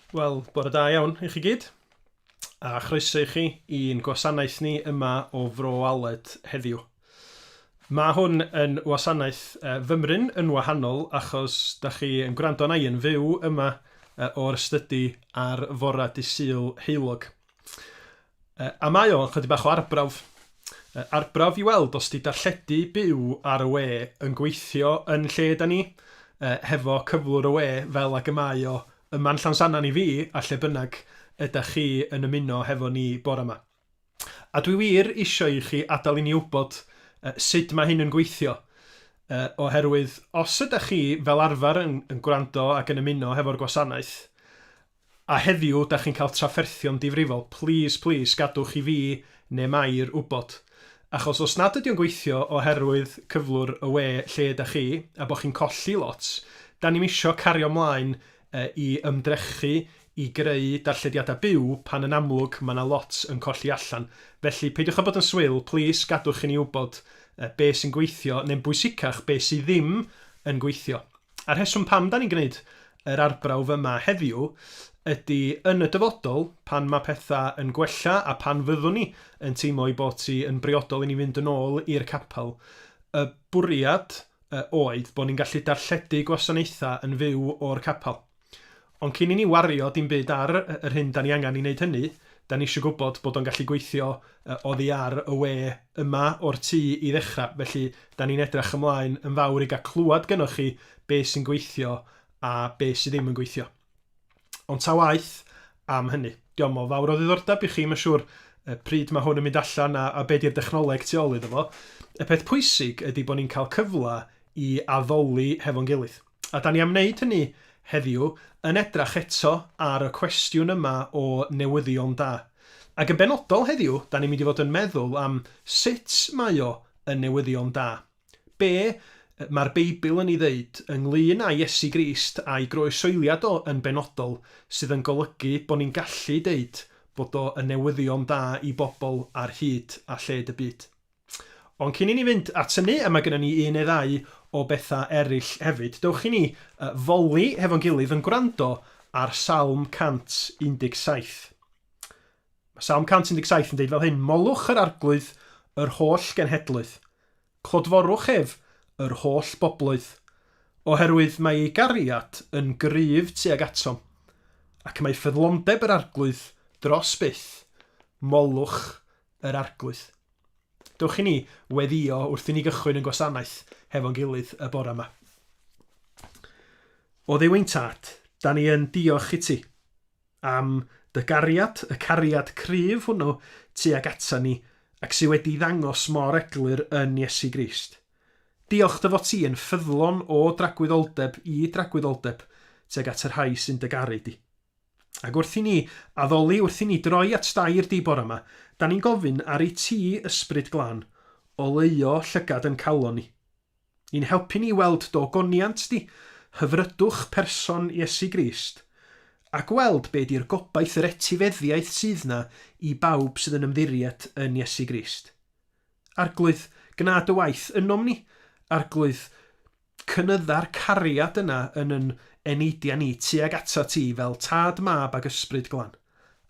Wel, bore da iawn i chi gyd, a chroeso i chi i'n gwasanaeth ni yma o Fro Aled heddiw. Mae hwn yn wasanaeth fymryn yn wahanol achos da chi yn gwrando na i yn fyw yma o'r ystudi ar fora dy Sul heilog. A mae o'n chydig bach o arbrawf. Arbrawf i weld os di darlledu byw ar y we yn gweithio yn lle da ni, hefo cyflwr y we fel ag y mae o yma'n Llansannan i fi a lle bynnag ydych chi yn ymuno hefo ni bore yma. A dwi wir isio i chi adael i ni wybod sut mae hyn yn gweithio. Oherwydd, os ydych chi fel arfer yn gwrando ac yn ymuno hefo'r gwasanaeth, a heddiw ydych chi'n cael trafferthion difrifol, please gadwch i fi neu Mair wybod. Achos os nad ydy o'n gweithio oherwydd cyflwr y we lle ydych chi, a bod chi'n colli lot, da ni'n isio cario ymlaen i ymdrechu i greu darllediadau byw pan yn amlwg mae yna lot yn colli allan. Felly, peidiwch â bod yn swyl, please gadwch i ni wybod be sy'n gweithio, neu'n bwysicach be sy'n ddim yn gweithio. A'r rheswm pam da ni'n gwneud yr arbrawf yma heddiw ydy yn y dyfodol pan mae pethau yn gwella a pan fyddwn ni yn teimlo i bod ti yn briodol i ni fynd yn ôl i'r capel. Y bwriad oedd bod ni'n gallu darlledu gwasanaethau yn fyw o'r capel. Ond cyn i ni wario dim byd ar yr hyn da ni angen i wneud hynny, da ni eisiau gwybod bod o'n gallu gweithio oddi ar y we yma o'r tŷ i ddechrau. Felly, da ni'n edrych ymlaen yn fawr i gael clywed gynnwch chi be sy'n gweithio a be sy'n ddim yn gweithio. Ond ta waith am hynny. Diolch o fawr o ddiddordeb i chi, mae'n siŵr pryd mae hwn yn mynd allan a be di'r dechnoleg tu ôl iddo fo. Y peth pwysig ydy bod ni'n cael cyfle i addoli hefo'n gilydd. A da ni am wneud hynny heddiw yn edrach eto ar y cwestiwn yma o newyddion da. Ac yn benodol heddiw, da ni'n mynd i fod yn meddwl am sut mae o yn newyddion da. Be mae'r Beibl yn ei ddeud ynglyn â Iesu Grist a'i groesoeliad o yn benodol sydd yn golygu bod ni'n gallu deud bod o yn newyddion da i bobl ar hyd a lled y byd. Ond cyn i ni fynd at hynny, a mae gennym ni un neu ddau o bethau eraill hefyd, dewch i ni foli hefo'n gilydd yn gwrando ar Salm 117. Mae Salm 117 yn deud fel hyn: Molwch yr arglwydd, yr holl genhedlaeth. Clodforwch ef, yr holl boblwydd. Oherwydd mae ei gariad yn gryf tuag atom, ac mae ffyddlondeb yr arglwydd dros byth. Molwch yr arglwydd. Dewch i ni weddio wrth i ni gychwyn yn gwasanaeth hefo'n gilydd y bore yma. O Dduw ein Tad, da ni yn diolch i ti am dy gariad, y cariad cryf hwnnw tuag ata ni ac sydd wedi ddangos mor eglur yn Iesu Grist. Diolch dy fod ti yn ffyddlon o dragwyddoldeb i dragwyddoldeb tuag at yr rhai sy'n dy garu di. Ac wrth i ni addoli, wrth i ni droi at dair di bore yma, da ni'n gofyn ar ei ti ysbryd glân o leio llygad yn calon ni. I'n helpu ni weld dogoniant di, hyfrydwch person Iesu Grist, a gweld be di'r gobaith yr etifeddiaeth sydd na i bawb sydd yn ymddiried yn Iesu Grist. Arglwydd, gnad y waith ynom ni, arglwydd, cynydda'r cariad yna yn eneidia ni tuag ata ti fel tad mab ag ysbryd glân.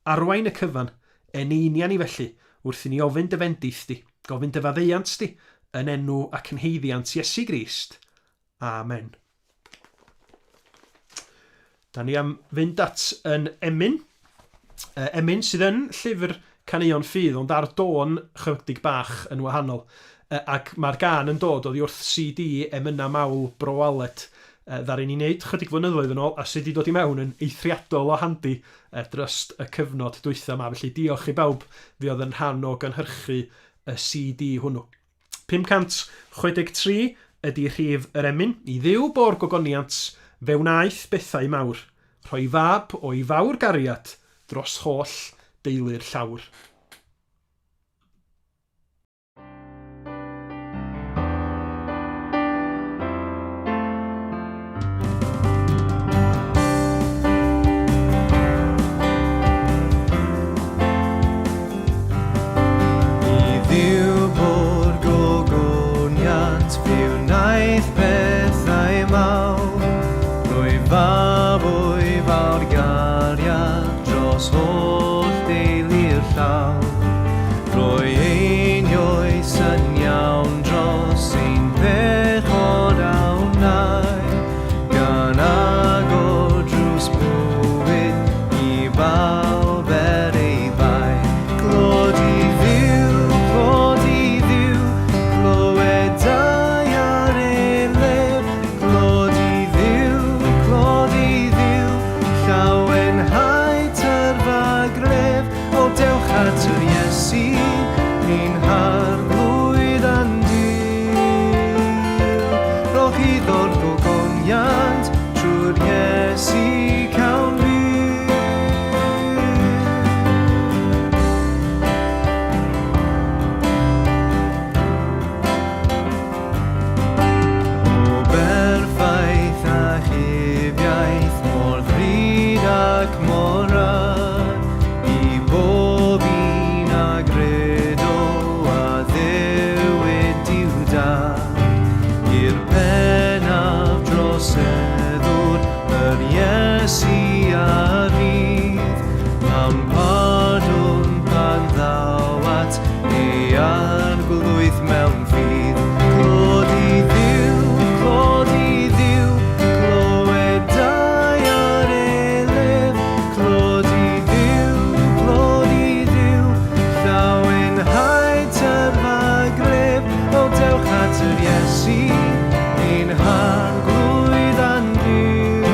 Arwain y cyfan, eneinia ni felly, wrth i ni ofyn dy fendith di, gofyn dy faddeuant di, yn enw ac yn heiddiant Iesu Grist. Amen. Da ni am fynd at yn emyn. Emyn sydd yn llyfr Caneuon Ffydd, ond ar dôn chydig bach yn wahanol. Ac mae'r gan yn dod oddi wrth CD emyna mawl Bro Aled ddaru ni wneud chydig flynyddoedd yn ôl, a sydd wedi dod i mewn yn eithriadol o handi dros y cyfnod dwytha yma. Felly diolch i bawb fi oedd yn rhan o gynhyrchu y CD hwnnw. 563 ydy rhif yr emyn. I Dduw bo'r gogoniant fe wnaeth bethau mawr, rhoi fab o'i fawr gariad dros holl deulu'r llawr. Bethau mawr, rwy fab o'i fawr gariad at yr Iesu, ein harglwydd a'n byw.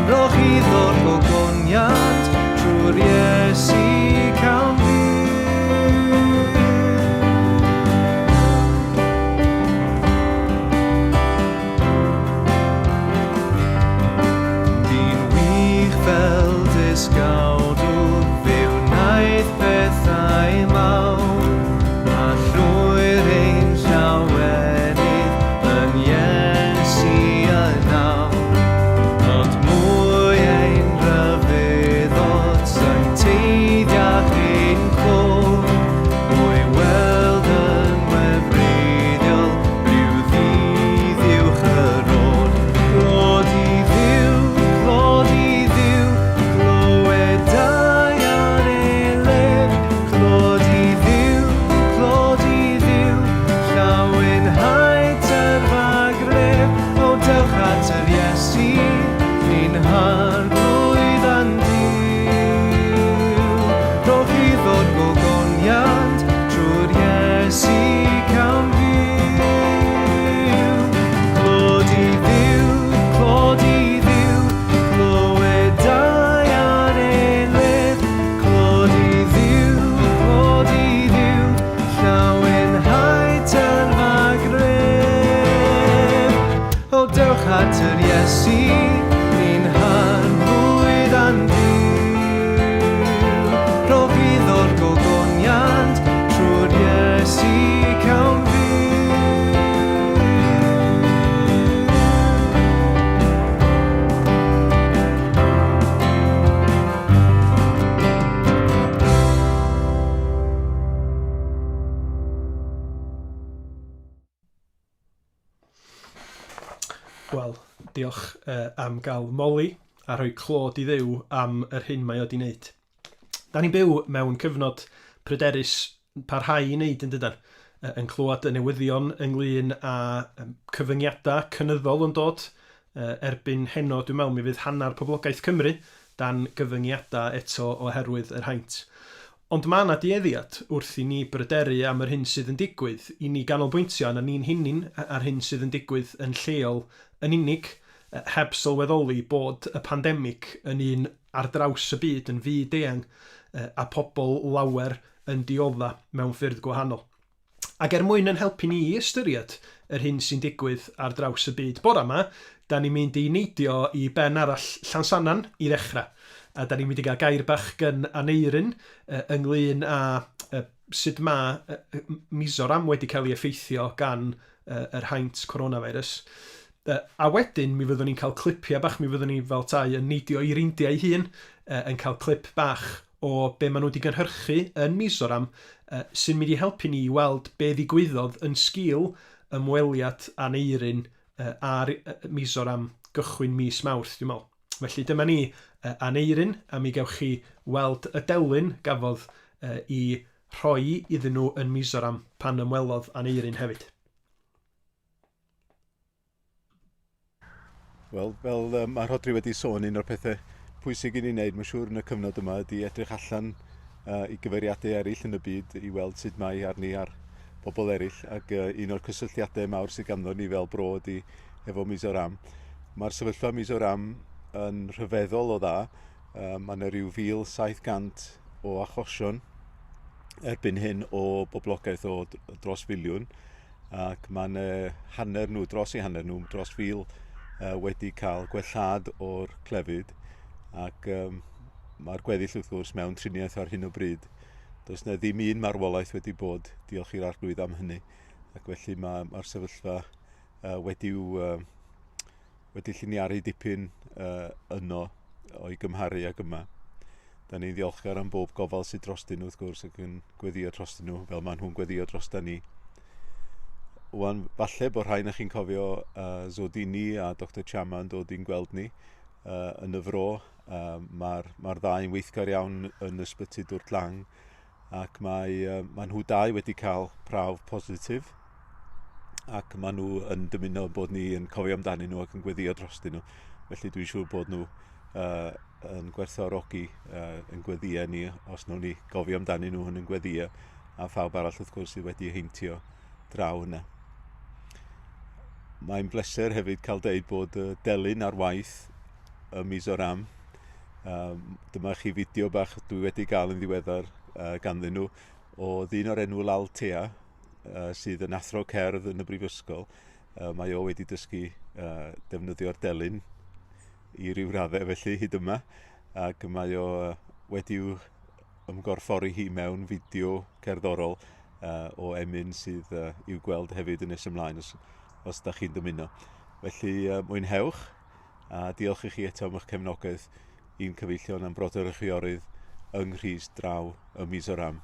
Roch iddo'r gogoniant trwy'r Iesu cawn byw. Dyn wych fel disgawdwr, fe wnaeth bethau mawr, a llwyr ein llawenydd yn Iesu yn nawr. Ond mwy ein rhyfeddod sy'n teiddiach ein clwb, o'i weld yn wefreiddiol rhyw ddydd uwch y rod. Glod i Dduw, glywedau ar ei lib. Glod i Dduw, llawenhau tyrfa grib. O dewch at yr Iesu, ein harglwydd a'n Duw. Roch iddo'r gogoniant trwy'r Iesu cawn byw. Glod i Dduw, glywedau ar ei lib. Glod i Dduw, llawenhau tyrfa grib. O dewch at yr Iesu, ein harglwydd a'n Duw. Roch iddo'r gogoniant trwy'r Iesu cawn byw. Wel, diolch am gael moli a rhoi clod i Dduw am yr hyn mae o di wneud. Da ni'n byw mewn cyfnod pryderus parhau i wneud yn dydan. Yn clywed y newyddion ynglyn â cyfyngiadau cynyddol yn dod. Erbyn heno, dwi'n meddwl, mi fydd hanner poblogaeth Cymru dan gyfyngiadau eto oherwydd yr haint. Ond mae yna dueddiad wrth i ni bryderu am yr hyn sydd yn digwydd, i ni ganolbwyntio na ni'n hunin ar hyn sydd yn digwydd yn lleol yn unig, heb sylweddoli bod y pandemig yn un ar draws y byd yn fyd-eang a pobl lawer yn diodda mewn ffyrdd gwahanol. Ac mwyn yn helpu ni i ystyried yr hyn sy'n digwydd ar draws y byd bore yma, da ni'n mynd i neidio i ben arall Llansannan i ddechrau. A da ni'n mynd i gael gair bach gan Aneirin ynglyn â sut mae Mizoram wedi cael ei effeithio gan yr haint coronavirus. A wedyn mi fyddwn ni'n cael clipiau bach, mi fyddwn ni fel tai yn neidio i'r Indiau hun, yn cael clip bach o be maen nhw wedi gynhyrchu yn Mizoram, sy'n mynd i helpu ni i weld be ddigwyddodd yn sgil ymweliad Aneirin ar Mizoram gychwyn mis Mawrth, dwi'n meddwl. Felly dyma ni Aneirin, a mi gewch chi weld y delyn gafodd i rhoi iddyn nhw yn Mizoram pan ymwelodd Aneirin hefyd. Wel, fel mae Rhodri wedi sôn, un o'r pethau pwysig i ni wneud, mae'n siŵr yn y cyfnod yma, ydy edrych allan i gyfeiriadau eraill yn y byd i weld sut mae arni ar bobl eraill. Ac un o'r cysylltiadau mawr sydd ganddo ni fel bro ydy efo Mizoram. Mae'r sefyllfa Mizoram yn rhyfeddol o dda. Mae yna rhyw 1,700 o achosion erbyn hyn o boblogaeth o dros filiwn. Ac mae'n hanner nhw, dros 1,000 wedi cael gwellad o'r clefyd. Ac mae'r gweddill wrth gwrs mewn triniaeth ar hyn o bryd. Does na ddim un marwolaeth wedi bod, diolch i'r arglwydd am hynny. Ac felly mae'r sefyllfa wedi lliniaru dipyn yno o'i gymharu ag yma. Da ni'n ddiolchgar am bob gofal sydd drostyn nhw wrth gwrs ac yn gweddio drostyn nhw fel maen nhw'n gweddio drostan ni. Wan, falle bod rhain o'ch chi'n cofio Zodini a Dr Chama yn dod i'n gweld ni yn y fro. Mae'r ddau'n weithgar iawn yn ysbyty Dwrt Lang ac mae nhw dau wedi cael prawf positif ac maen nhw yn dymuno bod ni yn cofio amdanyn nhw ac yn gweddio drostyn nhw. Felly dwi'n siŵr bod nhw yn gwerthfawrogi yn gweddio ni os nhw'n ni gofio amdanyn nhw yn gweddio a phawb arall wrth gwrs sydd wedi heintio draw yna. Mae'n bleser hefyd cael deud bod delyn ar waith y Mizoram. Dyma chi fideo bach dwi wedi gael yn ddiweddar ganddyn nhw o ddyn o'r enw Laltea sydd yn athro cerdd yn y brifysgol. Mae o wedi dysgu defnyddio'r delyn i ryw raddau felly hyd yma, ac mae o wedi'w ymgorffori hi mewn fideo cerddorol o emyn sydd i'w gweld hefyd yn nes ymlaen os da chi'n dymuno. Felly mwynhewch a diolch i chi eto am eich cefnogaeth i'n cyfeillion am brodyr y chwiorydd yng Nghrys draw y Mizoram.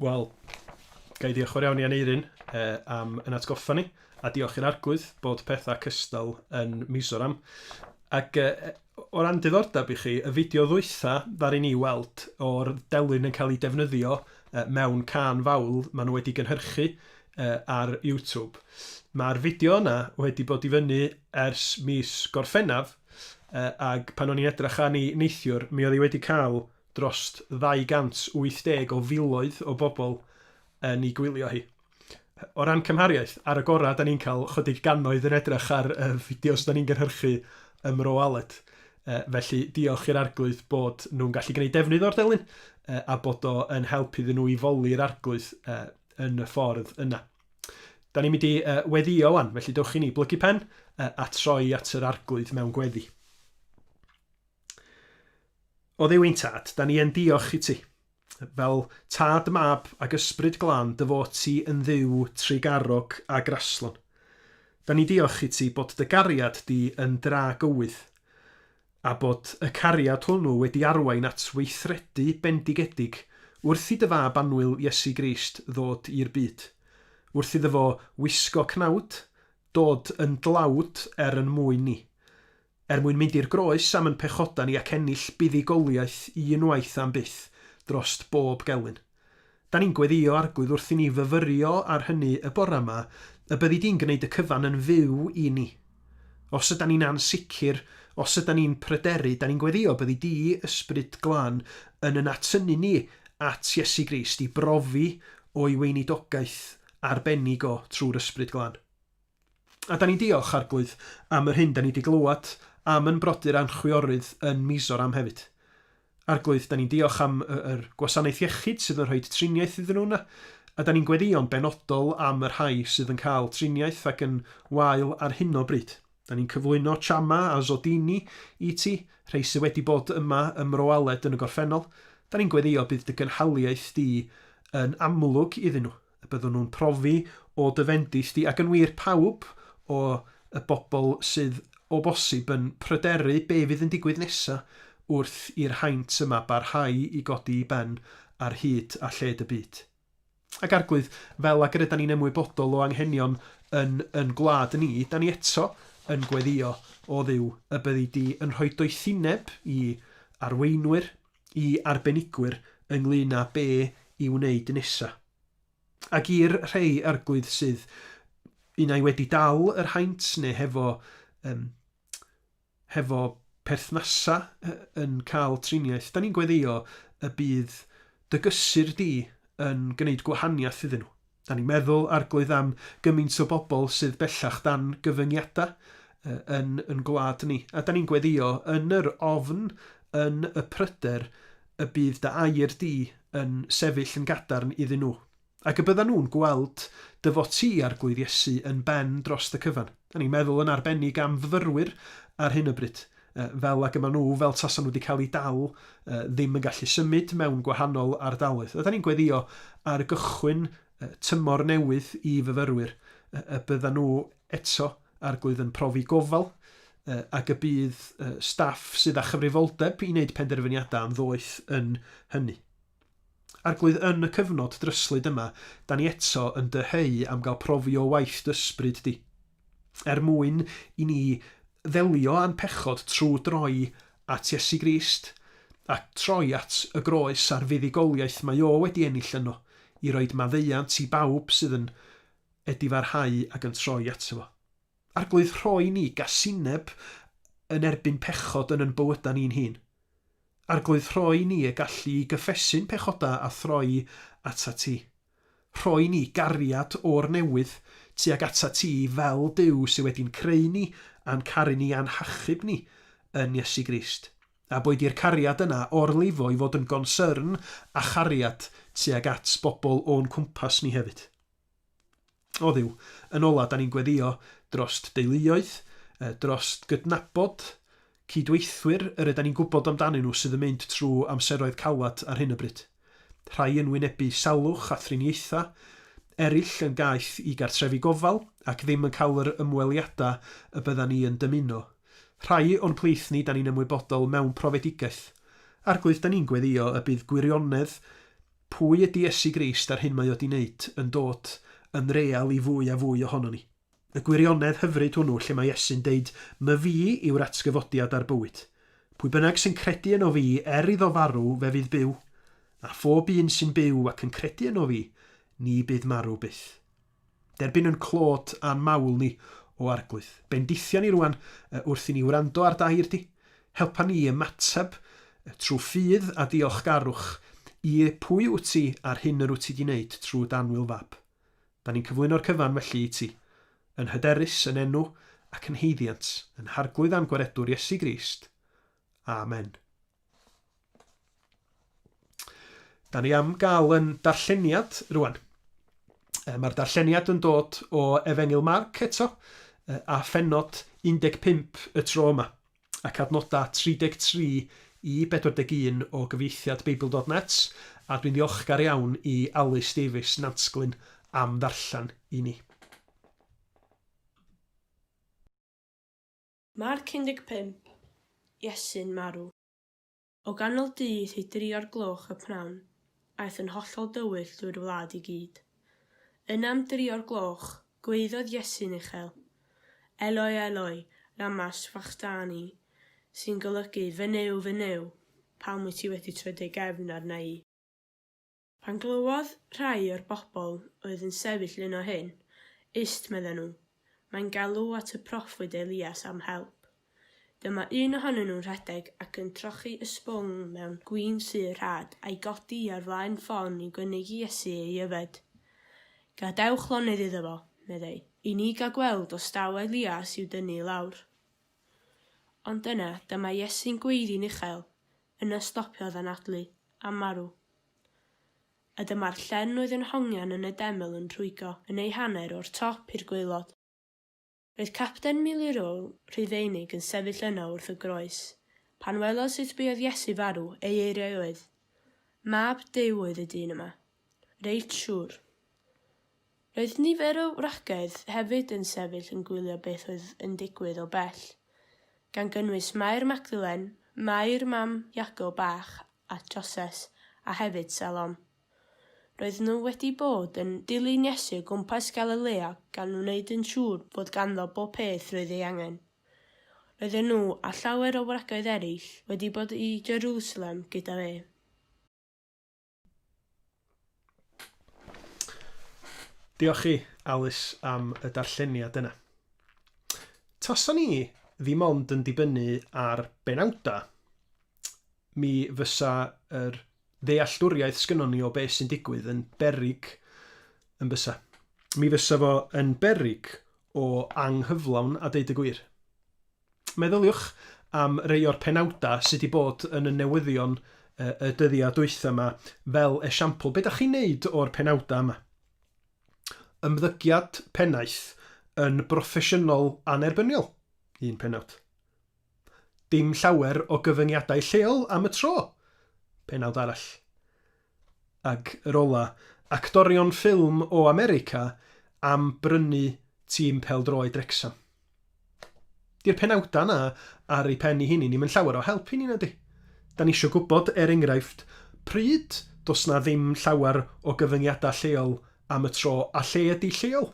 Wel, gai diolch o'r iawn i Aneirin am yn atgoffa ni, a diolch i'r arglwydd bod pethau cystal yn Mizoram. Ac o ran diddordeb i chi, y fideo ddwytha ddari ni weld o'r delyn yn cael ei defnyddio mewn can fawl maen nhw wedi gynhyrchu ar YouTube. Mae'r fideo yna wedi bod i fyny ers mis Gorffennaf, ac pan o'n i'n edrych â ni neithiwr, mi oedd hi wedi cael dros 280 o filoedd o bobl yn ei gwylio hi. O ran cymhariaeth, ar y gorau, da ni'n cael chydig gannoedd yn edrych ar fideos da ni'n gynhyrchu ym Mro Aled. Felly, diolch i'r arglwydd bod nhw'n gallu gwneud defnydd o'r delyn a bod o yn helpu iddyn nhw i foli'r arglwydd yn y ffordd yna. Da ni'n mynd i weddio wan, felly dewch i ni blygu pen a troi at yr arglwydd mewn gweddi. O ddiw ein tad, da ni yn diolch i ti. Fel tad mab ac ysbryd glân dy fod ti yn dduw trigarog a graslon. Da ni diolch i ti bod dy gariad di yn dra gywydd, a bod y cariad hwnnw wedi arwain at weithredu bendigedig wrth i dy fab annwyl Iesu Grist ddod i'r byd. Wrth iddo fo wisgo cnawd, dod yn dlawd yn mwyn ni. Mwyn mynd i'r groes am yn pechoda ni ac ennill buddigoliaeth unwaith am byth drost bob gelyn. Da ni'n gweddio arglwydd wrth i ni fyfyrio ar hynny y bore yma y byddi di'n gwneud y cyfan yn fyw i ni. Os ydyn ni'n ansicr, os ydyn ni'n pryderu, da ni'n gweddio byddi di ysbryd glân yn atynu ni at Iesu Grist i brofi o'i weinidogaeth arbennig o trwy'r ysbryd glân. A da ni'n diolch arglwydd am yr hyn da ni wedi glywed am yn brodyr anchwiorydd yn Mizoram hefyd. Arglwydd, da ni'n diolch am yr gwasanaeth iechyd sydd yn rhoi triniaeth iddyn nhw'na, a da ni'n gweddio'n benodol am yr rhai sydd yn cael triniaeth ac yn wael ar hyn o bryd. Da ni'n cyflwyno Chama a Zodini i ti, rhai sydd wedi bod yma ym Mro Aled yn y gorffennol. Da ni'n gweddio bydd dy gynhaliaeth di yn amlwg iddyn nhw. Byddwn nhw'n profi o dyfendith di ac yn wir pawb o y bobl sydd o bosib yn pryderu be fydd yn digwydd nesaf wrth i'r haint yma barhau i godi i ben ar hyd a lled y byd. Ac arglwydd, fel ac rydyn ni'n ymwybodol o anghenion yn gwlad ni, da ni eto yn gweddio o ddiw y byddi di yn rhoi doethineb i arweinwyr, i arbenigwyr ynglyn â be i wneud nesa. Ac i'r rhai arglwydd sydd unai wedi dal yr haint neu hefo perthnasa yn cael triniaeth, da ni'n gweddio y bydd dy gysur di yn gwneud gwahaniaeth iddyn nhw. Da ni'n meddwl arglwydd am gymaint o bobl sydd bellach dan gyfyngiadau yn gwlad ni. A da ni'n gweddio yn yr ofn, yn y pryder, y bydd dy air di yn sefyll yn gadarn iddyn nhw. Ac y byddan nhw'n gweld dyfoti arglwydd Iesu yn ben dros y cyfan. Da ni'n meddwl yn arbennig am fyfyrwyr ar hyn o bryd. Fel ac yma nhw, fel tasa nhw wedi cael ei dal, ddim yn gallu symud mewn gwahanol ardaloedd. A da ni'n gweddio ar gychwyn tymor newydd i fyfyrwyr. Y byddan nhw eto arglwydd yn profi gofal, ac y bydd staff sydd â chyfrifoldeb i wneud penderfyniadau am ddoeth yn hynny. Arglwydd yn y cyfnod dryslyd yma, da ni eto yn dyheu am gael profi o waith dysbryd di. Mwyn i ni ddelio a'n pechod trwy droi at Iesu Grist, a troi at y groes a'r fuddugoliaeth mae o wedi ennill yno, i roed maddeuant i bawb sydd yn edifarhau ac yn troi ato fo. Arglwydd rhoi ni gasineb yn erbyn pechod yn bywydau ni'n hun. Arglwydd rhoi ni y gallu i gyffesu'n pechoda a throi ata ti. Rhoi ni gariad o'r newydd tuag ata ti fel Duw sydd wedi'n creu ni a'n caru ni a'n hachub ni yn Iesu Grist. A boed i'r cariad yna o'r lifo i fod yn gonsyrn a chariad tuag at bobl o'n cwmpas ni hefyd. O Dduw, yn ola da ni'n gweddio drost deuluoedd, drost gydnabod, cydweithwyr yr ydyn ni'n gwybod amdanyn nhw sydd yn mynd trwy amseroedd calad ar hyn o bryd. Rhai yn wynebu salwch a thriniaetha, eraill yn gaeth i gartrefi gofal ac ddim yn cael yr ymweliadau y byddan ni yn dymuno. Rhai o'n plith ni da ni'n ymwybodol mewn profedigaeth. Arglwydd da ni'n gweddio y bydd gwirionedd pwy ydi Iesu Grist ar hyn mae o di wneud yn dod yn real i fwy a fwy ohono ni. Y gwirionedd hyfryd hwnnw lle mae Iesu'n deud my fi yw'r atgyfodiad ar bywyd. Pwy bynnag sy'n credu yno fi iddo farw fe fydd byw, a phob un sy'n byw ac yn credu yno fi, ni bydd marw byth. Derbyn yn clod a'n mawl ni o arglwydd. Bendithia ni rwan wrth i ni wrando ar dair di. Helpa ni ymateb trwy ffydd a diolchgarwch i pwy wyt ti ar hyn yr wyt ti di wneud trwy danwyl fab. Da ni'n cyflwyno'r cyfan felly i ti, yn hyderus yn enw ac yn heiddiant, yn harglwydd am gwaredwr Iesu Grist. Amen. Da ni am gael yn darlleniad rwan. Mae'r darlleniad yn dod o Efengil Marc eto, a phenod 15 y tro yma, ac adnodau 33 i 41 o gyfieithiad Beibl.net, a dwi'n ddiolchgar iawn i Alice Davies Nantsglyn am ddarllen i ni. Marc 15. Iesu'n marw. O ganol dydd i 3:00 y pnawn, aeth yn hollol dywyll drwy'r wlad i gyd. Yn am 3:00, gwaeddodd Iesu'n uchel. Eloi, Eloi, lama sabachthani, sy'n golygu fy nyw, pam wyt ti wedi troi dy gefn arna i. Pan glywodd rhai o'r bobl oedd yn sefyll yno hyn, medden nhw, mae'n galw at y proffwyd Elias am help. Dyma un ohonyn nhw'n rhedeg ac yn trochi ysbwng mewn gwin sy'n rhad a'i godi ar flaen ffon i gynnig Iesu ei yfed. Gadewch lonydd iddo fo, meddai, i ni gael gweld os daw Elias i'w dynnu lawr. Ond yna, dyma Iesu'n gweiddi'n uchel, yna stopiodd anadlu, a marw. A dyma'r llen oedd yn hongian yn y deml yn rhwygo, yn ei hanner o'r top i'r gwaelod. Roedd capten milwrol Rhufeinig yn sefyll yno wrth y groes. Pan welodd sut buodd Iesu farw, ei eiriau oedd. Mab Duw oedd y dyn yma. Reit siŵr. Roedd nifer o wragedd hefyd yn sefyll yn gwylio beth oedd yn digwydd o bell, gan gynnwys Mair Magdalen, Mair mam Iago bach a Joses, a hefyd Salom. Roedd nhw wedi bod yn dilyn Iesu gwmpas Galilea gan wneud yn siŵr fod ganddo bob peth roedd ei angen. Roedden nhw a llawer o wragedd eraill wedi bod i Jerusalem gyda fe. Diolch chi alus am y darlleniad yna. Tason ni ddim ond yn dibynnu ar benawda, mi fysa yr ddealltwriaeth sgynnon ni o beth sy'n digwydd yn berig yn bysa. Mi fysa fo yn berig o anghyflawn a deud y gwir. Meddyliwch am rei o'r penawda sydd wedi bod yn y newyddion y dyddiau dwytha yma fel esiampl. Be da chi'n neud o'r penawda yma? Ymddygiad pennaeth yn broffesiynol anerbyniol, un penawd. Dim llawer o gyfyngiadau lleol am y tro, penawd arall. Ag yr ola, actorion ffilm o America am brynu tîm pêl-droed Wrecsam. Di'r penawda yna ar ei pen i hynny ni'n llawer o help i ni nadi. Da ni eisiau gwybod, enghraifft, pryd dos na ddim llawer o gyfyngiadau lleol am y tro, a lle ydy lleol?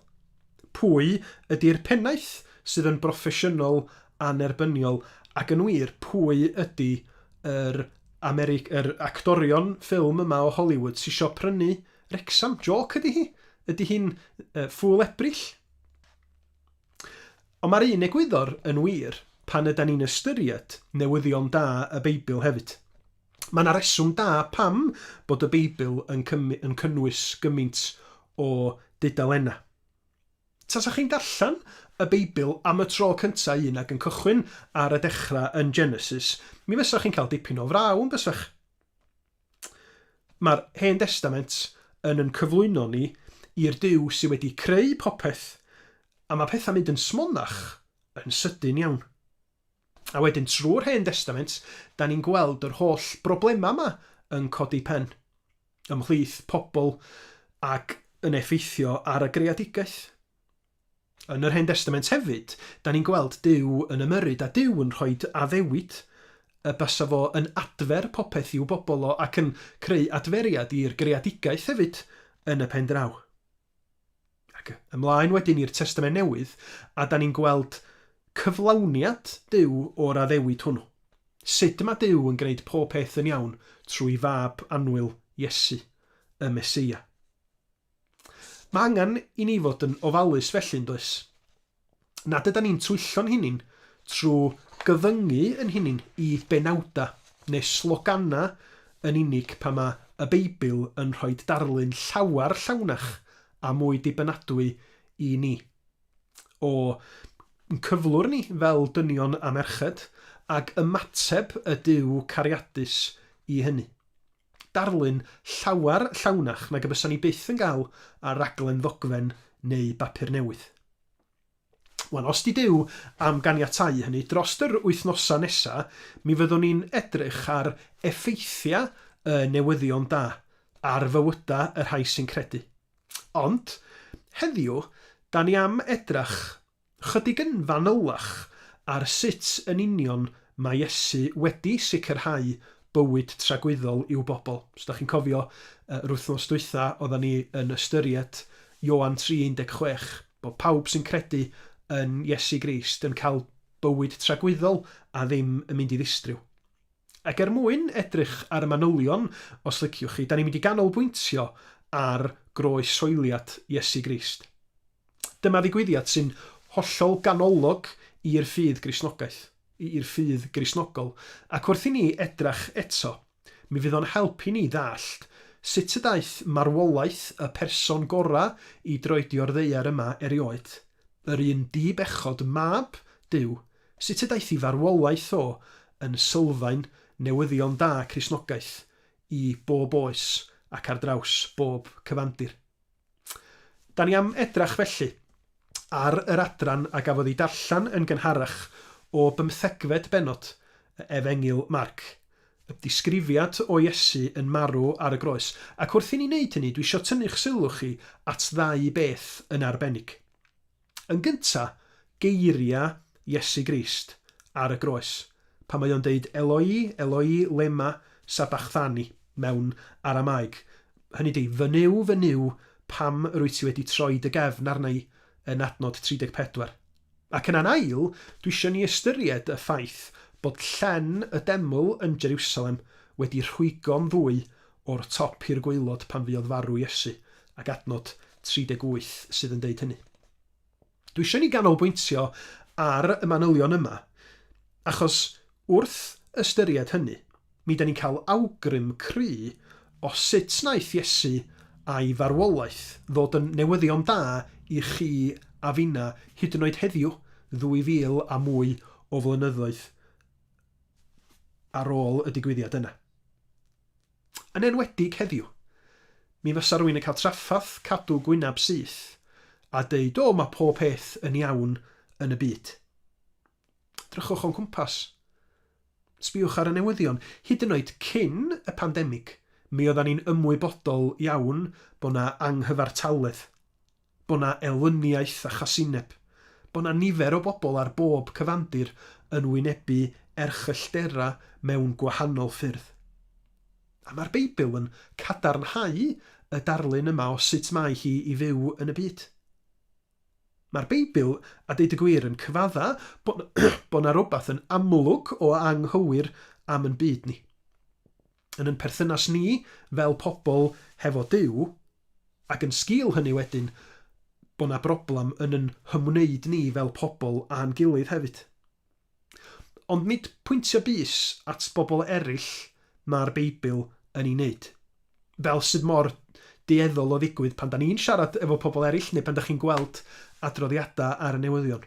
Pwy ydy'r pennaeth sydd yn broffesiynol anerbyniol, ac yn wir, pwy ydy yr actorion ffilm yma o Hollywood sy'n isio prynu Wrecsam? Joc ydy hi? Ydy hi'n ffwl ebrill? Ond mae'r un egwyddor yn wir pan ydyn ni'n ystyried newyddion da y Beibl hefyd. Mae yna reswm da pam bod y Beibl yn cynnwys gymaint o dudalena. Tasa chi'n darllen y Beibl am y tro cyntaf un ac yn cychwyn ar y dechrau yn Genesis, mi fysach chi'n cael dipyn o fraw yn bysach. Mae'r Hen Testament yn cyflwyno ni i'r Duw sydd wedi creu popeth, a mae pethau mynd yn smonach yn sydyn iawn. A wedyn trwy'r Hen Testament, da ni'n gweld yr holl broblema yma yn codi pen. Ymhlith pobl ac yn effeithio ar y greadigaeth. Yn yr Hen Testament hefyd, da ni'n gweld Duw yn ymyrryd a Duw yn rhoi addewid y bysa fo yn adfer popeth i'w bobl o ac yn creu adferiad i'r greadigaeth hefyd yn y pen draw. Ac ymlaen wedyn i'r Testament Newydd, a da ni'n gweld cyflawniad Duw o'r addewid hwnnw. Sut mae Duw yn gwneud pob peth yn iawn trwy fab annwyl Iesu, y Meseia. Mae angen i ni fod yn ofalus felly'n does. Nad ydyn ni'n twyllo'n hunin trwy gyfyngu yn hunin i benawda neu slogana yn unig pa mae y Beibl yn rhoi darlun llawar llawnach a mwy dibynadwy i ni. O cyflwr ni fel dynion a merched ac ymateb y Duw cariadus i hynny. Darlun llawar llawnach nag y bysa ni byth yn gael ar raglen ddogfen neu bapur newydd. Wan, os di Duw am ganiatáu hynny dros yr wythnosa nesa, mi fyddwn ni'n edrych ar effeithiau y newyddion da ar fywyda y rhai sy'n credu. Ond, heddiw, da ni am edrach chydig yn fanylach ar sut yn union mae Iesu wedi sicrhau bywyd tragwyddol i'w bobl. Os da chi'n cofio, yr wythnos dwytha, oedden ni yn ystyried Ioan 3:16, bod pawb sy'n credu yn Iesu Grist yn cael bywyd tragwyddol a ddim yn mynd i ddistryw. Ac mwyn edrych ar y manylion, os liciwch chi, da ni'n mynd i ganolbwyntio ar groes soeliad Iesu Grist. Dyma ddigwyddiad sy'n hollol ganolog i'r ffydd Gristnogaeth, i'r ffydd Gristnogol, ac wrth i ni edrach eto, mi fydd o'n helpu ni ddallt sut y daeth marwolaeth y person gora i droedio'r ddeiar yma erioed, yr un di-bechod mab Duw, sut y daeth i farwolaeth o yn sylfaen newyddion da Cristnogaeth i bob oes ac ar draws bob cyfandir. Da ni am edrach felly ar yr adran a gafodd ei darllan yn gynharach o 15 benod Efengil Marc, y disgrifiad o Iesu yn marw ar y groes. Ac wrth i ni wneud hynny, dwi eisiau tynnu'ch sylw chi at ddau beth yn arbennig. Yn gynta, geiriau Iesu Grist ar y groes, pan mae o'n deud Eloi, Eloi, lema sabachthani mewn Aramaeg. Hynny di, fy niw, pam rwy ti wedi troi dy gefn arna i yn adnod 34. Ac yn ail, dwi eisiau ni ystyried y ffaith bod llen y deml yn Jerusalem wedi rhwygo'n fwy o'r top i'r gwaelod pan fuodd farw Iesu, ac adnod 38 sydd yn deud hynny. Dwi eisiau ni ganolbwyntio ar y manylion yma, achos wrth ystyried hynny, mi da ni'n cael awgrym cry o sut wnaeth Iesu a'i farwolaeth ddod yn newyddion da i chi a finna hyd yn oed heddiw 2000 a mwy o flynyddoedd ar ôl y digwyddiad yna. Yn enwedig heddiw, mi fysa rwy'n yn cael traffath cadw gwynab syth a deud, o, mae pob peth yn iawn yn y byd. Drychwch o'n cwmpas. Sbiwch ar y newyddion. Hyd yn oed cyn y pandemig, mi oeddan ni'n ymwybodol iawn bod na anghyfartaledd, bod na elyniaeth a chasineb, bod na nifer o bobl ar bob cyfandir yn wynebu erchylltera mewn gwahanol ffyrdd. A mae'r Beibl yn cadarnhau y darlun yma o sut mae hi i fyw yn y byd. Mae'r Beibl, a deud y gwir, yn cyfadda bod na rhywbeth yn amlwg o anghywir am yn byd ni. Yn perthynas ni fel pobl hefo Duw, ac yn sgil hynny wedyn, bod na broblem yn hymwneud ni fel pobl a'n gilydd hefyd. Ond nid pwyntio bys at bobl eraill mae'r Beibl yn ei wneud. Fel sydd mor dueddol o ddigwydd pan da ni'n siarad efo pobl eraill neu pan da chi'n gweld adroddiadau ar y newyddion.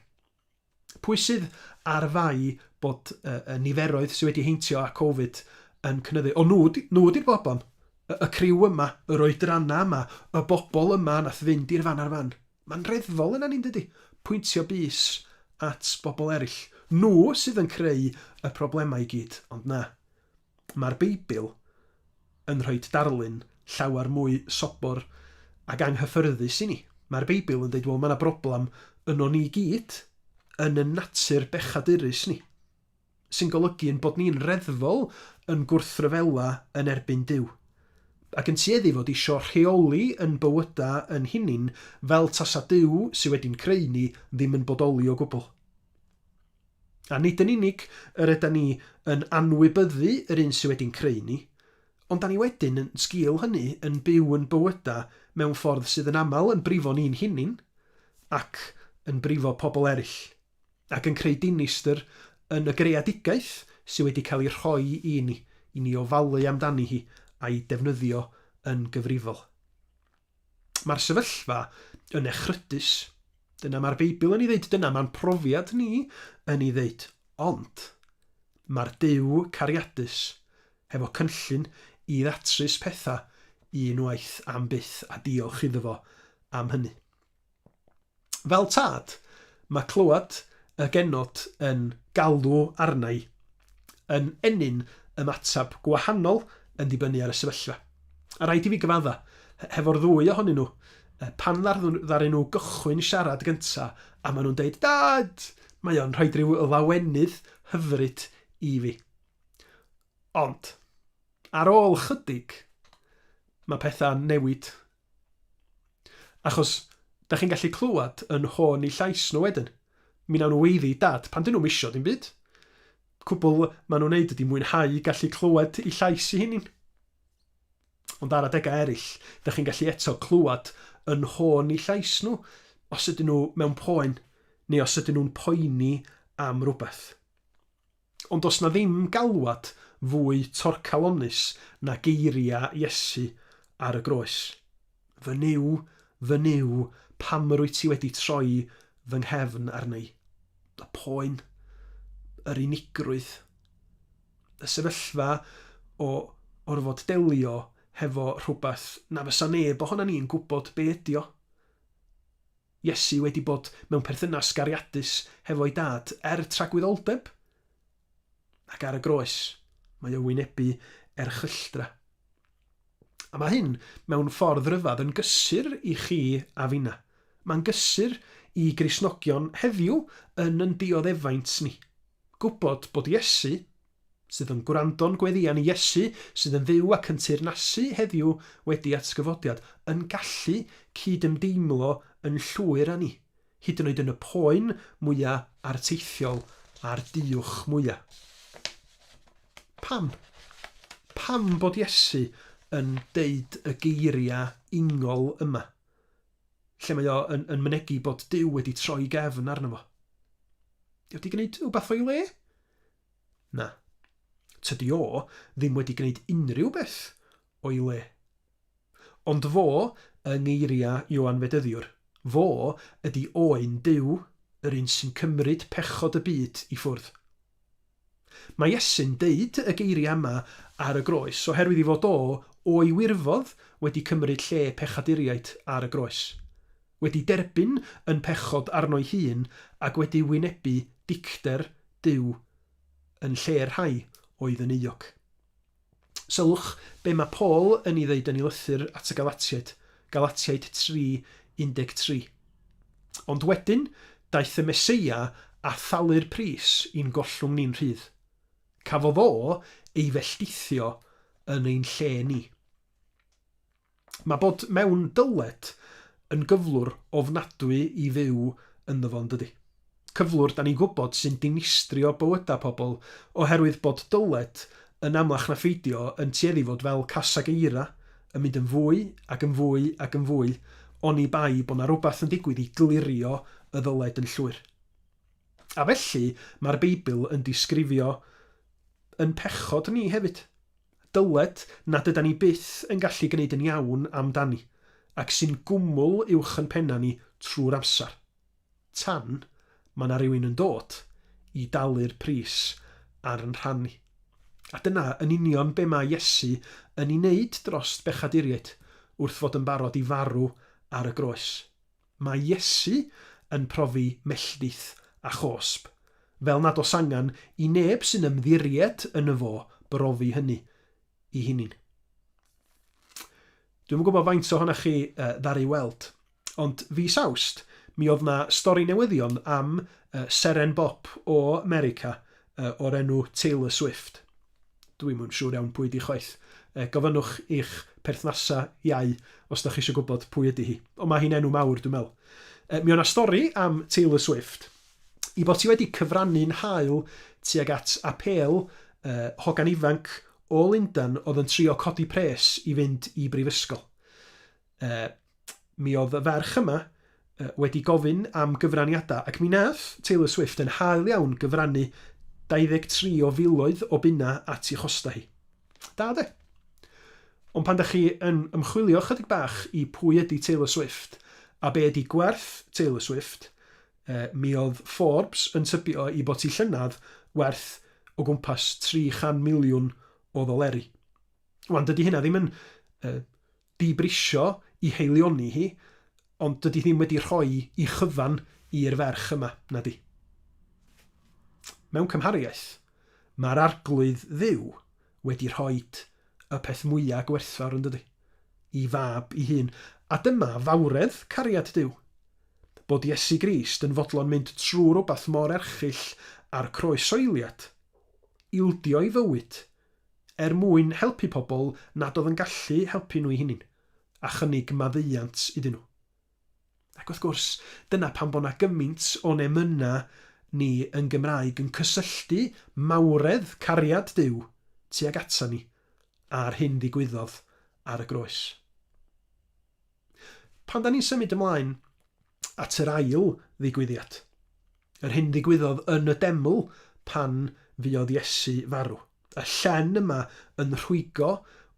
Pwy sydd ar fai bod y niferoedd sydd wedi heintio â Covid yn cynyddu? O, nhw di'r broblem. Y criw yma, yr oedranna yma, y bobl yma nath fynd i'r fan ar fan. Mae'n reddfol yna ni'n dydi. Pwyntio bys at bobl eraill. Nhw sydd yn creu y problemau i gyd. Ond na, mae'r Beibl yn rhoi darlun llawer mwy sobor ac anghyffyrddus i ni. Mae'r Beibl yn dweud, wel, mae yna broblem yno ni gyd yn y natur bechadurus ni, sy'n golygu yn bod ni'n reddfol yn gwrthryfela yn erbyn Duw, ac yn tueddu fod isio rheoli yn bywyda yn hunin fel tasa Duw sydd wedi'n creu ni ddim yn bodoli o gwbl. A nid yn unig yr ydyn ni yn anwybyddu yr un sydd wedi'n creu ni, ond da ni wedyn yn sgil hynny yn byw yn bywyda mewn ffordd sydd yn aml yn brifo ni'n hunin ac yn brifo pobl eraill, ac yn creu dinistyr yn y greadigaeth sydd wedi cael ei rhoi i ni ofalu amdani hi a'i defnyddio yn gyfrifol. Mae'r sefyllfa yn echrydus. Dyna mae'r Beibl yn ei ddeud, dyna mae'n profiad ni yn ei ddeud. Ond mae'r Duw cariadus hefo cynllun i ddatrys pethau unwaith am byth, a diolch iddo fo am hynny. Fel tad, mae clywed y genod yn galw arnau yn enyn ymatab gwahanol yn dibynnu ar y sefyllfa. A rhaid i fi gyfadda, hefo'r ddwy ohonyn nhw, pan ddaru nhw gychwyn siarad gynta, a maen nhw'n deud, dad, mae o'n rhoi rhyw lawenydd hyfryd i fi. Ond, ar ôl chydig, mae pethau'n newid. Achos, da chi'n gallu clywed yn hôn i llais nhw wedyn. Mi nawn nhw weiddi, dad, pan dyn nhw'n misio dim byd. Cwbl maen nhw'n neud ydi mwynhau gallu clywed i llais i hynny. Ond ar adegau eraill, da chi'n gallu eto clywed yn hôn i llais nhw, os ydyn nhw mewn poen, neu os ydyn nhw'n poeni am rhywbeth. Ond os na ddim galwad fwy torcalonus na geiria Iesu ar y groes. Fy niw, pam rwy ti wedi troi fy nghefn arni. Y poen, yr unigrwydd, y sefyllfa o orfod delio hefo rhywbeth na fysa neb ohona ni'n gwybod be ydi o. Iesu wedi bod mewn perthynas gariadus hefo'i dad tragwyddoldeb. Ac ar y groes, mae o wynebu erchylltra. A mae hyn mewn ffordd ryfedd yn gysur i chi a finna. Mae'n gysur i Gristnogion heddiw yn dioddefaint ni. Gwybod bod Iesu, sydd yn gwrando'n gweddian i Iesu, sydd yn fyw ac yn teyrnasu heddiw wedi atgyfodiad, yn gallu cydymdeimlo yn llwyr â ni, hyd yn oed yn y poen mwyaf arteithiol a'r diwch mwyaf. Pam? Pam bod Iesu yn deud y geiriau ungol yma? lle mae o yn mynegu bod Duw wedi troi gefn arno fo. Di wedi gwneud rhywbeth o'i le? Na. Tydi o ddim wedi gwneud unrhyw beth o'i le. Ond fo, yng ngeiriau Ioan Fedyddiwr, fo ydy oen Duw, yr un sy'n cymryd pechod y byd i ffwrdd. Mae Iesu'n deud y geiriau yma ar y groes oherwydd I fod o'i wirfodd wedi cymryd lle pechaduriaid ar y groes. Wedi derbyn yn pechod arno'i hun ac wedi wynebu dicter Duw yn lle rhai oedd yn euog. Sylwch be mae Paul yn ei ddeud yn ei lythyr at y Galatiaid, Galatiaid 3:13. Ond wedyn, daeth y Meseia a thalu'r pris i'n gollwng ni'n rhydd. Cafodd o ei felltithio yn ein lle ni. Mae bod mewn dyled yn gyflwr ofnadwy I fyw ynddo fo'n dydi. Cyflwr da ni'n gwybod sy'n dinistrio bywyda pobl oherwydd bod dyled yn amlach na pheidio yn tueddu fod fel casag eira yn mynd yn fwy ac yn fwy ac yn fwy oni bai bod na rhywbeth yn digwydd I glirio y ddyled yn llwyr. A felly mae'r Beibl yn disgrifio yn pechod ni hefyd. Dyled nad yda ni byth yn gallu gwneud yn iawn amdani ac sy'n gwmwl uwch yn penna ni trwy'r amser. Tan mae yna rhywun yn dod I dalu'r pris ar yn rhan ni. A dyna yn union be mae Iesu yn ei wneud dros bechaduriaid wrth fod yn barod I farw ar y groes. Mae Iesu yn profi melltith a chosb, fel nad os angan I neb sy'n ymddiried yn y fo brofi hynny I hunin. Dwi'n gwybod faint ohonoch chi ddari weld, ond fis Awst, mi oedd na stori newyddion am seren bop o America o'r enw Taylor Swift. Dwi'n mwyn siŵr iawn pwy di chwaith. Gofynnwch i'ch perthnasa iau os da chi eisiau gwybod pwy ydy hi. Ond mae hi'n enw mawr, dwi'n meddwl. Mi o'na stori am Taylor Swift I bod hi wedi cyfrannu'n hael tuag at apel hogan ifanc o Lundan oedd yn trio codi pres I fynd I brifysgol. Mi oedd y ferch yma wedi gofyn am gyfraniadau ac mi nath Taylor Swift yn hael iawn gyfrannu 23 o filoedd o bunna at I chosta hi. Da de. Ond pan da chi yn ymchwilio chydig bach I pwy ydy Taylor Swift a be ydy gwerth Taylor Swift, mi oedd Forbes yn tybio I bod hi llynadd werth o gwmpas 300 miliwn o ddoleri. Wan, dydy hynna ddim yn dibrisio I heilioni hi, ond dydy ddim wedi rhoi I chyfan i'r ferch yma, na di. Mewn cymhariaeth, mae'r arglwydd dduw wedi rhoi y peth mwyaf gwerthfawr yn dydy, I fab I hun, a dyma fawredd cariad Duw. Bod Iesu Grist yn fodlon mynd trwy rhywbeth mor erchyll ar croesoeliad, ildio I fywyd, mwyn helpu pobl nad oedd yn gallu helpu nhw I hunin, a chynnig maddeuant iddyn nhw. Ac wrth gwrs, dyna pan bod na gymaint o nemyna ni yn Gymraeg yn cysylltu mawredd cariad Duw tuag ata ni a'r hyn ddigwyddodd ar y groes. Pan da ni'n symud ymlaen at yr ail ddigwyddiad, yr hyn ddigwyddodd yn y deml pan fuodd Iesu farw. Y llen yma yn rhwygo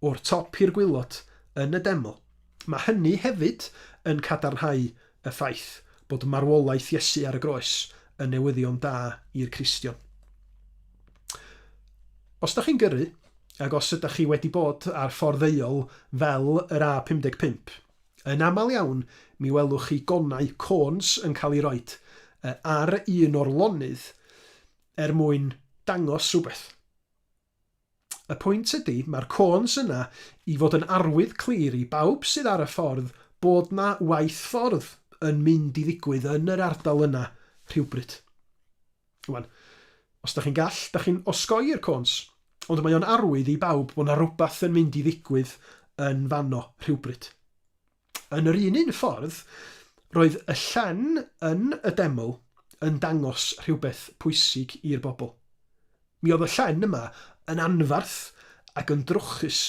o'r top i'r gwylod yn y deml. Mae hynny hefyd yn cadarnhau y ffaith bod marwolaeth Iesu ar y groes yn newyddion da i'r Cristion. Os da chi'n gyrru, ac os ydych chi wedi bod ar ffordd ddeuol fel yr A55, yn aml iawn mi welwch chi gonau côns yn cael ei roed ar un o'r lonydd mwyn dangos rhywbeth. Y pwynt ydy, mae'r côns yna I fod yn arwydd clir I bawb sydd ar y ffordd bod na waith ffordd yn mynd I ddigwydd yn yr ardal yna rhywbryd. Wan, os da chi'n gall, da chi'n osgoi'r côns, ond mae o'n arwydd I bawb bod na rhywbeth yn mynd I ddigwydd yn fanno rhywbryd. Yn yr un ffordd, roedd y llen yn y deml yn dangos rhywbeth pwysig i'r bobl. Mi oedd y llen yma yn anfarth ac yn drwchus.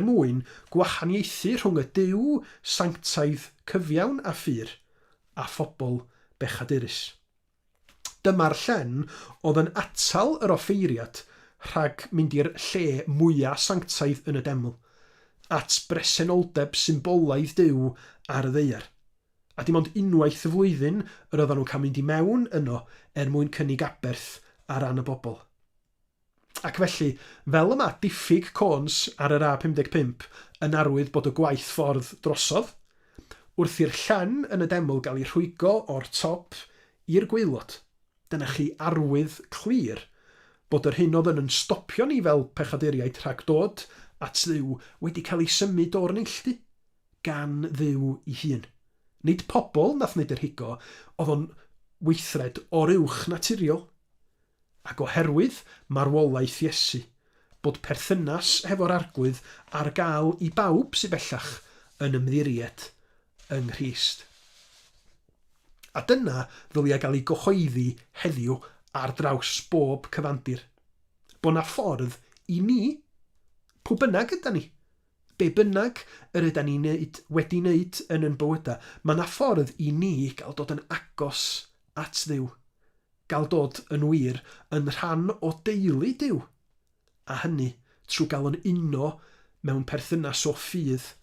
mwyn gwahaniaethu rhwng y Duw sanctaidd cyfiawn a ffyr a phobl bechadurus. Dyma'r llen oedd yn atal yr offeiriad rhag mynd i'r lle mwyaf sanctaidd yn y deml, at bresenoldeb symbolaidd Duw ar y ddaear. A dim ond unwaith y flwyddyn yr oedden nhw'n cael mynd i mewn yno mwyn cynnig aberth ar ran y bobl. Ac felly, fel yma diffyg cons ar yr A55 yn arwydd bod y gwaith ffordd drosodd, wrth i'r llan yn y deml gael ei rhwygo o'r top i'r gwaelod. Dyna chi arwydd clir bod yr hyn oedd yn stopio ni fel pechaduriaid rhag dod at Dduw wedi cael ei symud o'r neilltu gan Dduw ei hun. Nid pobl nath wneud yr higo, oedd o'n weithred o'r uwch naturiol. Ac oherwydd marwolaeth Iesu, bod perthynas hefo'r arglwydd ar gael i bawb sy'n bellach yn ymddiried yng Nghrist. A dyna ddylia gael ei gyhoeddi heddiw ar draws bob cyfandir. Bo' na ffordd i ni, pw bynnag yda ni, be bynnag yr ydyn ni wedi wneud yn bywyda, mae na ffordd i ni gael dod yn agos at Dduw, gael dod yn wir yn rhan o deulu Duw, a hynny trwy gael yn uno mewn perthynas o ffydd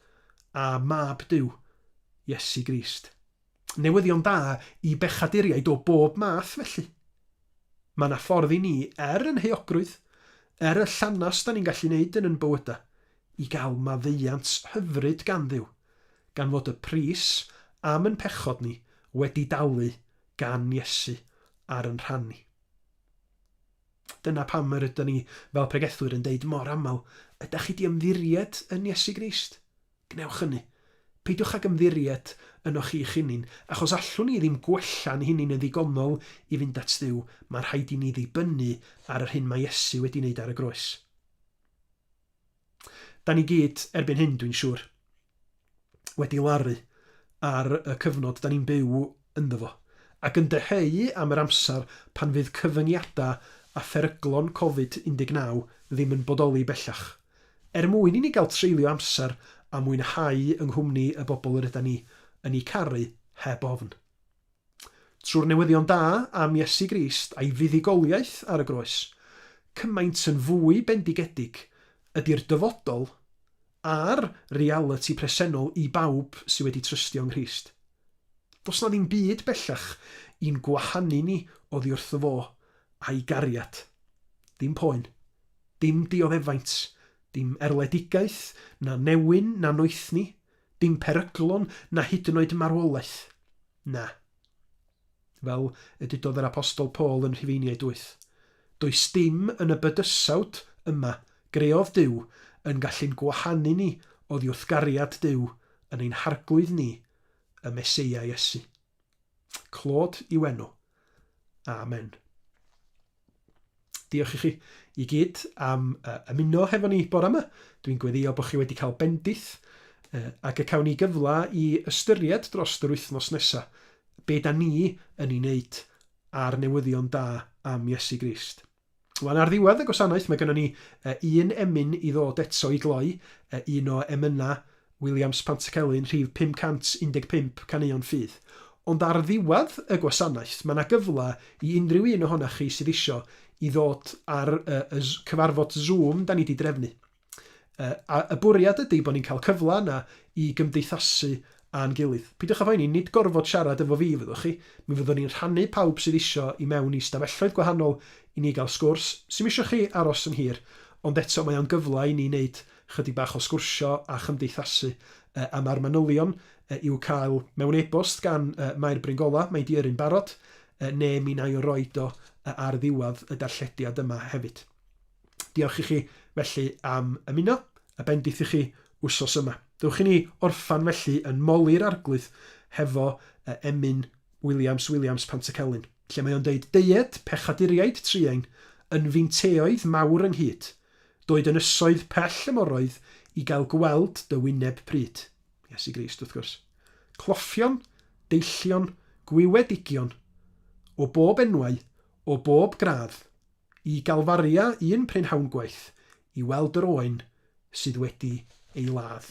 a mab Duw, Iesu Grist. Newyddion da i bechaduriaid o bob math felly. Mae na ffordd i ni yn heogrwydd, y llanas da ni'n gallu wneud yn bywyda, i gael maddeuant hyfryd gan Dduw, gan fod y pris am yn pechod ni wedi dalu gan Iesu ar yn rhan ni. Dyna pam yr ydyn ni fel pregethwyr yn deud mor aml, ydych chi di ymddiried yn Iesu Grist? Gnewch hynny. Peidiwch ag ymddiried ynoch chi'ch hunin, achos allwn ni ddim gwella'n hunin yn ddigonol i fynd at Dduw, mae'n rhaid i ni ddibynnu ar yr hyn mae Iesu wedi wneud ar y groes. Da ni gyd erbyn hyn, dwi'n siŵr, wedi laru ar y cyfnod da ni'n byw ynddo fo, ac yn deheu am yr amser pan fydd cyfyngiadau a pheryglon Covid-19 ddim yn bodoli bellach, mwyn i ni gael treulio amser a mwynhau yng nghwmni y bobl yr ydyn ni yn ei caru heb ofn. Trwy'r newyddion da am Iesu Grist a'i fuddugoliaeth ar y groes, cymaint yn fwy bendigedig ydy'r dyfodol a'r reality presennol i bawb sydd wedi trystio yng Nghrist. Does na ddim byd bellach i'n gwahanu ni oddi wrtho fo a'i gariad. Dim poen, dim dioddefaint, dim erledigaeth, na newyn, na noethni, dim peryglon, na hyd yn oed marwolaeth. Na. Fel ydydodd yr apostol Paul yn Rhufeiniaid 8. Does dim yn y bydysawd yma greodd Duw yn gallu'n gwahanu ni oddi wrth gariad Duw yn ein harglwydd ni, y Meseia Iesu. Clod i'w enw. Amen. Diolch i chi i gyd am ymuno hefo ni bore yma. Dwi'n gweddio bod chi wedi cael bendith ac y cawn ni gyfla i ystyried dros yr wythnos nesaf be da ni yn ei wneud ar newyddion da am Iesu Grist. Wan ar ddiwedd y gwasanaeth mae gennym ni un emyn i ddod eto i gloi, un o emynau Williams Pantycelyn rhif 515 caneuon ffydd. Ond ar ddiwedd y gwasanaeth mae yna gyfla i unrhyw un ohonoch chi sydd isio i ddod ar y cyfarfod Zoom da ni wedi drefnu. A y bwriad ydy bod ni'n cael cyfle yna i gymdeithasu a'n gilydd. Peidiwch â phoeni, nid gorfod siarad efo fi fyddwch chi. Mi fyddwn ni'n rhannu pawb sydd isio i mewn i stafelloedd gwahanol i ni gael sgwrs. Sy'n isio chi aros yn hir, ond eto mae o'n gyfle i ni wneud chydig bach o sgwrsio a chymdeithasu. A mae'r manylion i'w cael mewn e-bost gan Mae'r Bryngola, mae di yrru'n barod, neu mi na i'w roed o ar ddiwedd y darllediad yma hefyd. Diolch i chi felly am ymuno, a bendith i chi wsos yma. Dewch i ni orffan felly yn moli'r arglwydd hefo emyn Williams Pantycelyn, lle mae o'n deud deied pechaduriaid triain yn finteoedd mawr ynghyd, doed yn ysoedd pell ymoroedd i gael gweld dy wyneb pryd. Iesu Grist wrth gwrs. Cloffion, deillion, gwiwedigion, o bob enwau, o bob gradd, i galfaria un prynhawn gwaith, i weld yr oen sydd wedi ei ladd.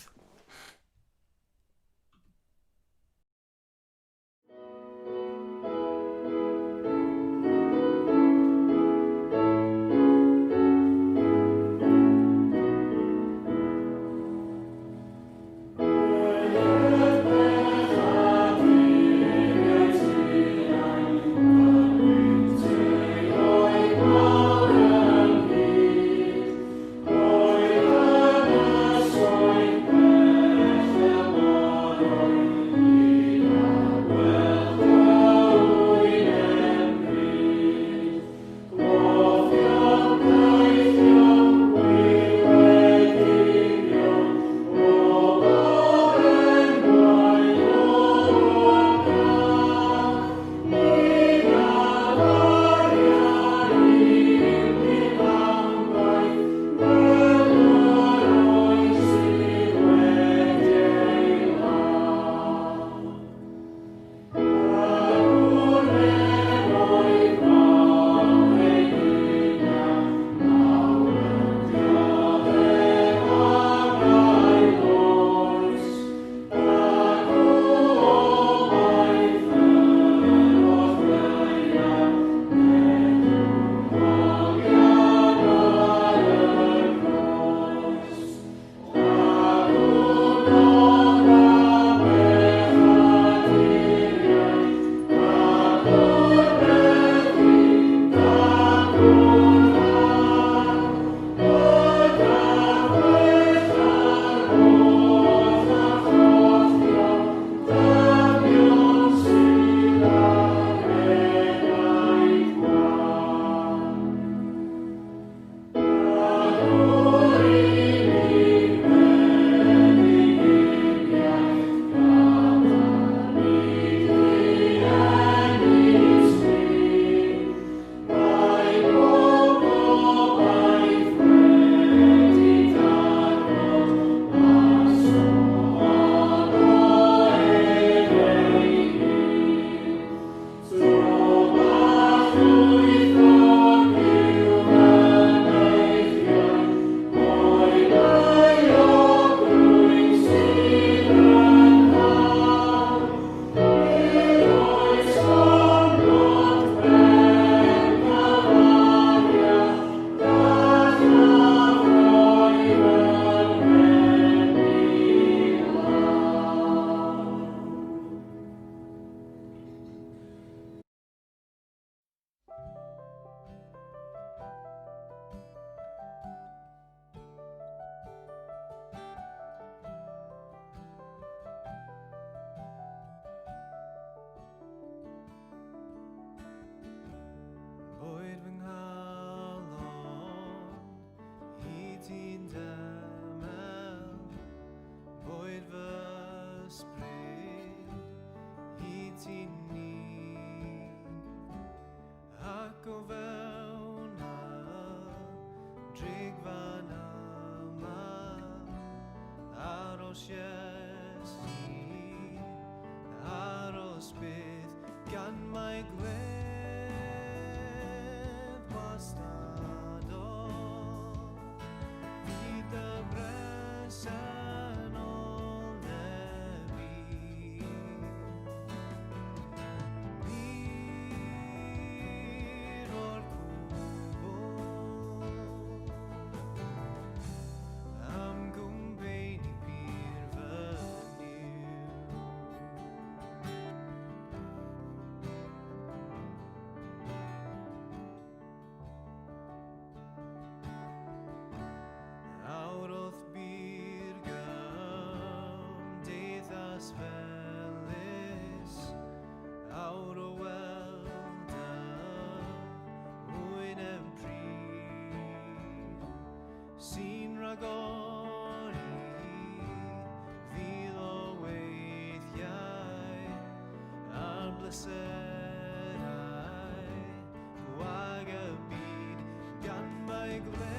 Gwag y byd gan mae gledd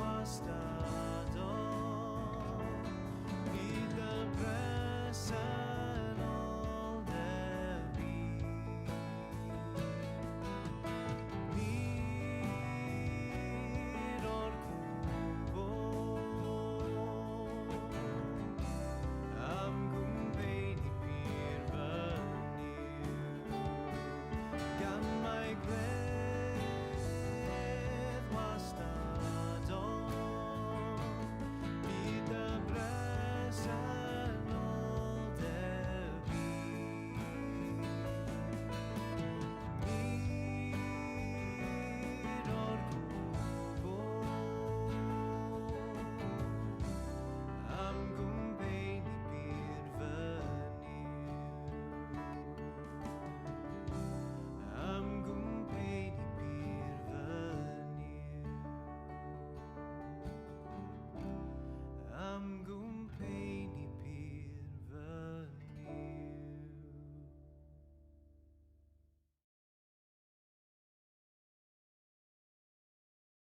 wastad.